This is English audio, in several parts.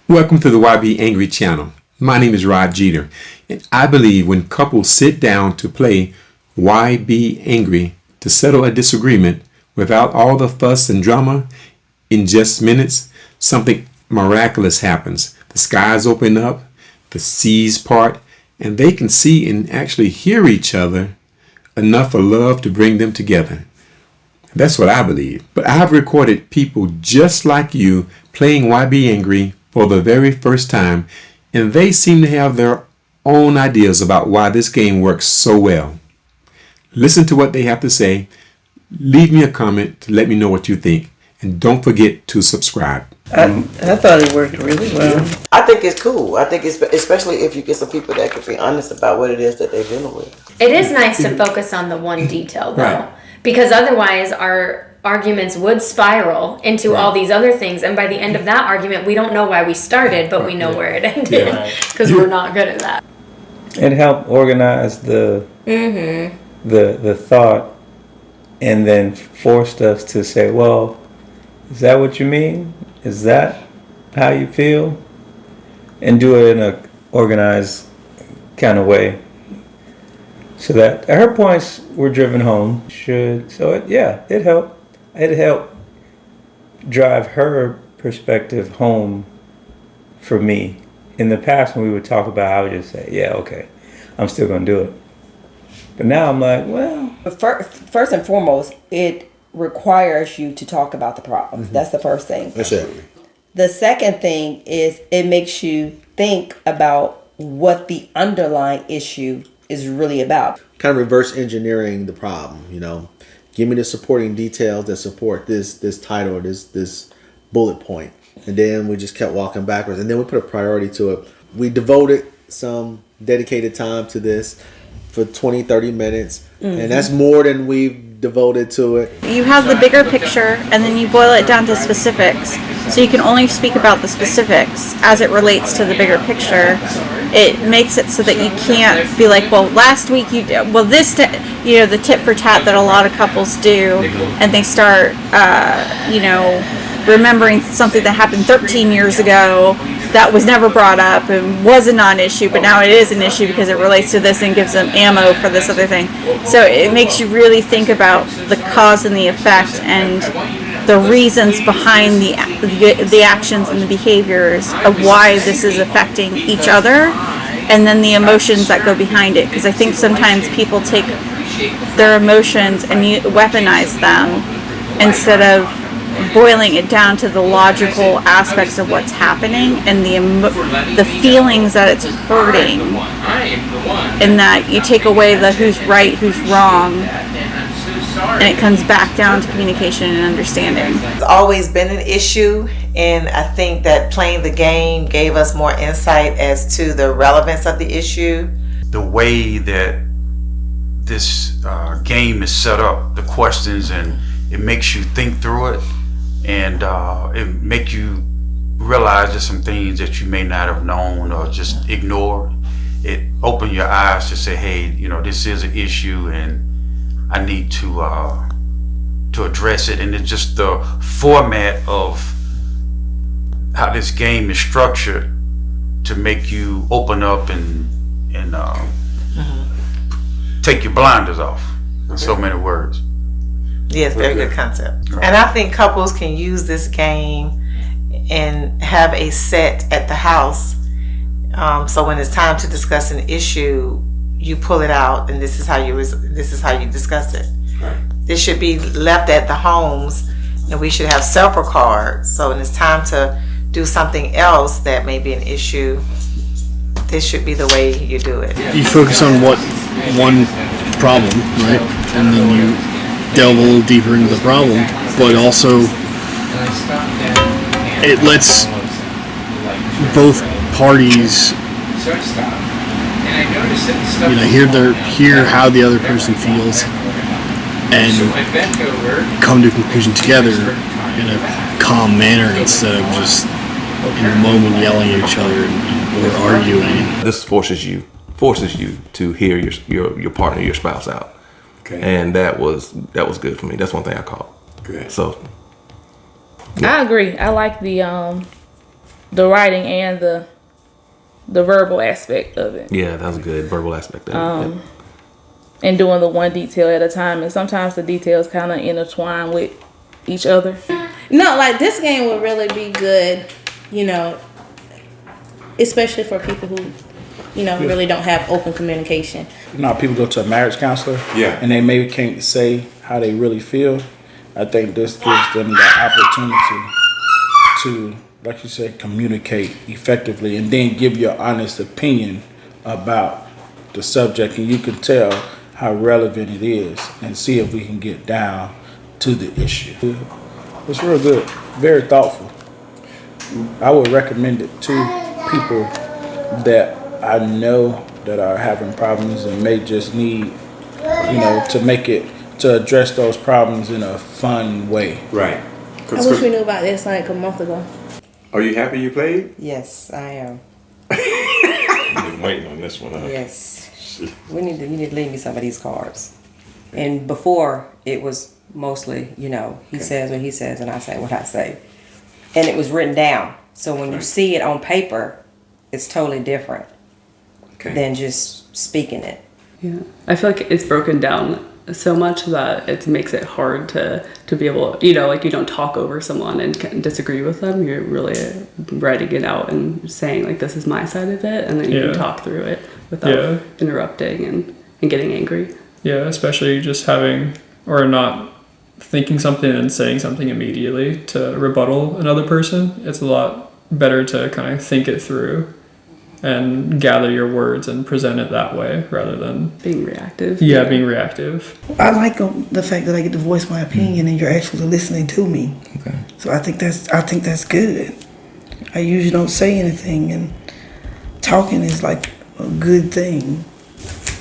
Welcome to the YBAngry channel. My name is Rod Jeter, and I believe when couples sit down to play YBAngry to settle a disagreement without all the fuss and drama, in just minutes, something miraculous happens. The skies open up, the seas part, and they can see and actually hear each other enough for love to bring them together. That's what I believe. But I've recorded people just like you playing YBAngry for the very first time, and they seem to have their own ideas about why this game works so well. Listen to what they have to say. Leave me a comment to let me know what you think, and don't forget to subscribe. I thought it worked really well. I think it's cool. I think it's especially if you get some people that can be honest about what it is that they're dealing with. It is nice to focus on the one detail, though, Right. because otherwise our arguments would spiral into all these other things, and by the end of that argument, we don't know why we started, but we know where it ended because we're not good at that. It helped organize the thought, and then forced us to say, "Well, is that what you mean? Is that how you feel?" And do it in a organized kind of way, so that her points were driven home. It helped. It helped drive her perspective home for me. In the past, when we would talk about it, I would just say, "Yeah, okay, I'm still gonna do it." But now I'm like, well, First and foremost, it requires you to talk about the problem. That's the first thing. That's it. The second thing is it makes you think about what the underlying issue is really about. Kind of reverse engineering the problem, you know. Give me the supporting details that support this title, this bullet point. And then we just kept walking backwards. And then we put a priority to it. We devoted some dedicated time to this for 20, 30 minutes. And that's more than we've devoted to it. You have the bigger picture, and then you boil it down to specifics. So you can only speak about the specifics as it relates to the bigger picture. It makes it so that you can't be like, well, last week you did, well, the tit for tat that a lot of couples do, and they start, remembering something that happened 13 years ago that was never brought up and was a non-issue, but now it is an issue because it relates to this and gives them ammo for this other thing. So it makes you really think about the cause and the effect and the reasons behind the actions and the behaviors of why this is affecting each other, and then the emotions that go behind it. Because I think sometimes people take their emotions and weaponize them instead of boiling it down to the logical aspects of what's happening and the feelings that it's hurting, and that you take away the who's right, who's wrong, and it comes back down to communication and understanding. It's always been an issue, and I think that playing the game gave us more insight as to the relevance of the issue. The way that this game is set up, the questions, and it makes you think through it, and it make you realize there's some things that you may not have known or just ignored. It opened your eyes to say, hey, this is an issue, and I need to address it. And it's just the format of how this game is structured to make you open up and take your blinders off, in so many words. Yes, very good concept. And I think couples can use this game and have a set at the house. So when it's time to discuss an issue, you pull it out, and this is how you discuss it. This should be left at the homes, and we should have several cards. So when it's time to do something else that may be an issue, this should be the way you do it. You focus on one problem, right? And then you delve a little deeper into the problem, but also it lets both parties hear how the other person feels and come to a conclusion together in a calm manner instead of just in the moment yelling at each other or arguing. This forces you to hear your partner, your spouse out. Okay. And that was good for me. That's one thing I caught. Good. So I agree. I like the the writing and the verbal aspect of it. Yeah, that was a good verbal aspect of it. And doing the one detail at a time, and sometimes the details kind of intertwine with each other. No, like this game would really be good, you know, especially for people who, you know, really don't have open communication. You know, people go to a marriage counselor, and they maybe can't say how they really feel. I think this gives them the opportunity to, like you said, communicate effectively, and then give your honest opinion about the subject, and you can tell how relevant it is, and see if we can get down to the issue. It's real good, very thoughtful. I would recommend it to people that I know that are having problems and may just need, you know, to address those problems in a fun way. Right. I wish we knew about this like a month ago. Are you happy you played? Yes, I am. You've been waiting on this one, huh? Yes. You need to leave me some of these cards. And before, it was mostly, you know, he says what he says and I say what I say. And it was written down. So when you see it on paper, it's totally different than just speaking it. Yeah. I feel like it's broken down so much that it makes it hard to be able, you know, like you don't talk over someone and disagree with them. You're really writing it out and saying like, this is my side of it. And then you can talk through it without interrupting and getting angry. Yeah, especially just having, or not thinking something and saying something immediately to rebuttal another person. It's a lot better to kind of think it through and gather your words and present it that way rather than being reactive. Yeah, being reactive. I like the fact that I get to voice my opinion and you're actually listening to me. Okay. So I think that's good. I usually don't say anything, and talking is like a good thing.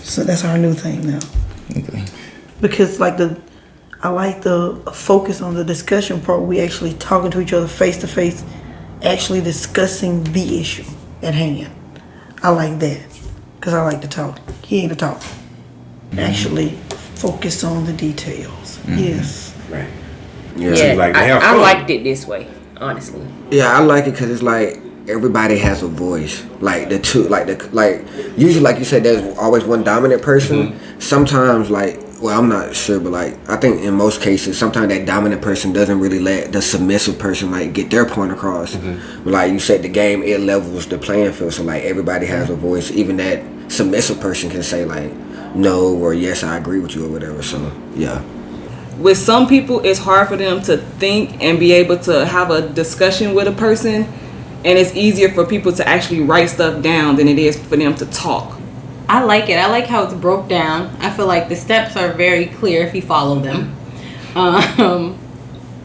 So that's our new thing now. Okay. Because I like the focus on the discussion part. We actually talking to each other face to face, actually discussing the issue at hand. I like that because I like to talk. He ain't a talk. Actually focus on the details. Yes. Right. Yeah, I liked it this way, honestly. Yeah, I like it because it's like everybody has a voice. Like the two, like usually, like you said, there's always one dominant person. Mm-hmm. Sometimes, well, I'm not sure, but I think in most cases, sometimes that dominant person doesn't really let the submissive person get their point across. Mm-hmm. But like you said, the game, it levels the playing field, so everybody has a voice. Even that submissive person can say no or yes, I agree with you or whatever. So yeah. With some people, it's hard for them to think and be able to have a discussion with a person, and it's easier for people to actually write stuff down than it is for them to talk. I like it. I like how it's broke down. I feel like the steps are very clear if you follow them.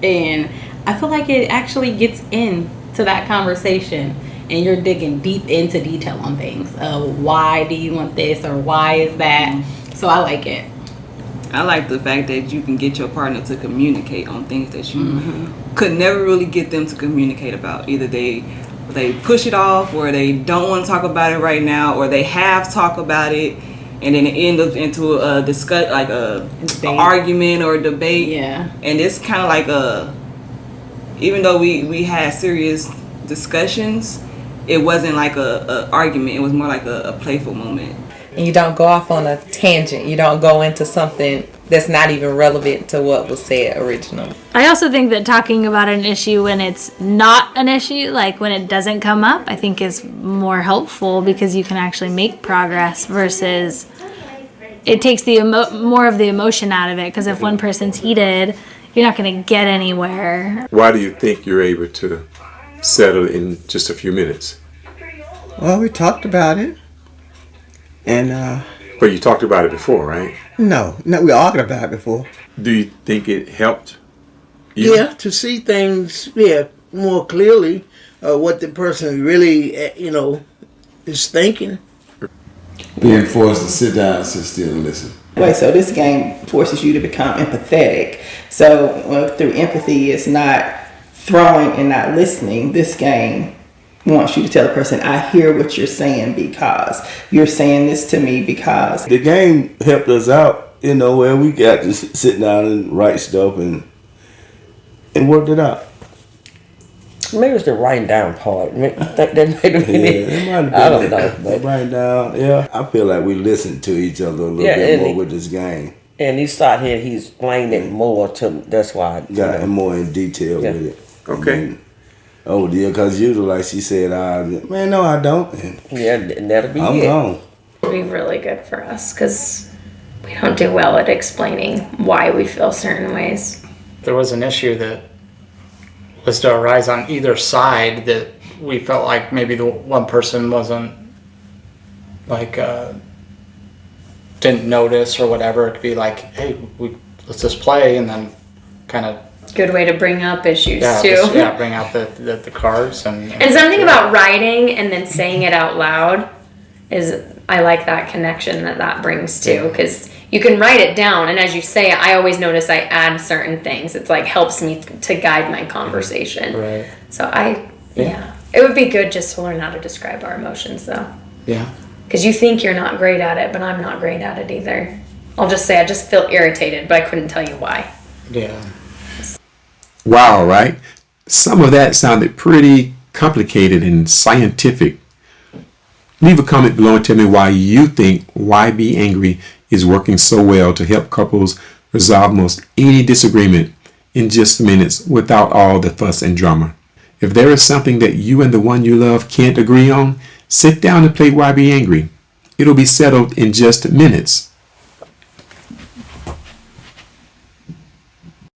And I feel like it actually gets into that conversation and you're digging deep into detail on things. Why do you want this or why is that? So I like it. I like the fact that you can get your partner to communicate on things that you could never really get them to communicate about. Either they push it off, or they don't want to talk about it right now, or they have talked about it and then it ends up into a discuss, like an argument or a debate. Yeah. And it's kind of like even though we had serious discussions, it wasn't like a argument. It was more like a playful moment. And you don't go off on a tangent. You don't go into something that's not even relevant to what was said originally. I also think that talking about an issue when it's not an issue, like when it doesn't come up, I think is more helpful because you can actually make progress versus it takes the more of the emotion out of it. Because if one person's heated, you're not going to get anywhere. Why do you think you're able to settle in just a few minutes? Well, we talked about it. And but you talked about it before, right? No, we argued about it before. Do you think it helped you? Yeah, to see things more clearly, what the person really is thinking. Being forced to sit down and sit still and listen. Wait, so this game forces you to become empathetic. So through empathy, it's not throwing and not listening. This game wants you to tell the person, I hear what you're saying because you're saying this to me because. The game helped us out, where we got to sit down and write stuff and worked it out. Maybe it's the writing down part. That made me. I don't know. But writing down, yeah. I feel like we listen to each other a little bit more with this game. And he started here. He explained it more to. That's why. Got more in detail with it. Okay. Oh dear, because usually, like she said, man, no, I don't. And that'll be I'm gone. It'd be really good for us because we don't do well at explaining why we feel certain ways. There was an issue that was to arise on either side that we felt like maybe the one person wasn't like didn't notice or whatever. It could be like, hey, let's just play, and then kind of good way to bring up issues too. Bring out the cards and something about writing and then saying it out loud is, I like that connection that brings too, because you can write it down, and as you say it, I always notice I add certain things. It's like helps me to guide my conversation. Right. So it would be good just to learn how to describe our emotions though. Yeah. Because you think you're not great at it, but I'm not great at it either. I'll just say I just feel irritated, but I couldn't tell you why. Yeah. Wow, right? Some of that sounded pretty complicated and scientific. Leave a comment below and tell me why you think YBAngry is working so well to help couples resolve most any disagreement in just minutes without all the fuss and drama. If there is something that you and the one you love can't agree on, sit down and play YBAngry. It'll be settled in just minutes.